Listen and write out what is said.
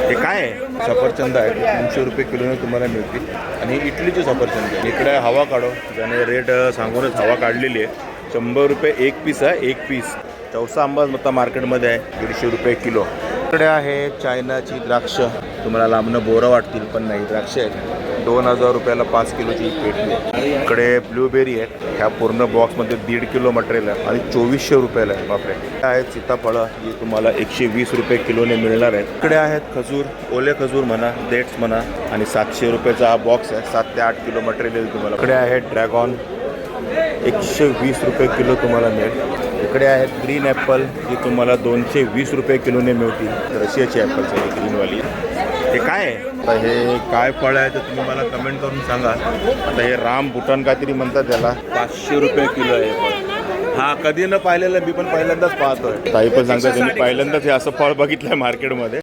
हे काय आहे? सफरचंद आहे 300 रुपये किलोने तुम्हाला मिळतील आणि इटलीची सफरचंद आहे. इकडे हवा काढो, ज्याने रेट सांगूनच हवा काढलेली आहे. 100 रुपये एक पीस आहे, एक पीस. चौसा आंबा आता मार्केटमध्ये आहे 150 रुपये किलो. इकडे आहे चायनाची द्राक्ष. तुम्हाला लांबणं बोरं वाटतील पण नाही, द्राक्ष आहेत 2000 रुपयाला 5 किलोची पेटी. इकडे ब्लूबेरी आहेत. ह्या पूर्ण बॉक्समध्ये 1.5 किलो मटेरियल आहे आणि 2400 रुपयाला आहे. बापरे. आहेत सीताफळं, जी तुम्हाला 120 रुपये किलोने मिळणार आहेत. इकडे आहेत खजूर, ओले खजूर म्हणा, डेट्स म्हणा, आणि 700 रुपयाचा हा बॉक्स आहे. 7 ते 8 किलो मटेरियल तुम्हाला. इकडे आहेत ड्रॅगॉन, 120 रुपये किलो तुम्हाला मिळेल. इकडे आहेत ग्रीन ॲपल, जी तुम्हाला 220 रुपये किलोने मिळतील. रशियाची ॲपल्स आहे ग्रीनवाली. हे काय आहे? आता हे काय फळ आहे तर तुम्ही मला कमेंट करून सांगा. आता हे राम भूटान काहीतरी म्हणतात त्याला. 500 रुपये किलो आहे फळ. हा कधी न पाहिलेलं, मी पण पहिल्यांदाच पाहतोय. ताई पण सांगतात त्यांनी पहिल्यांदाच हे असं फळ बघितलं आहे मार्केटमध्ये.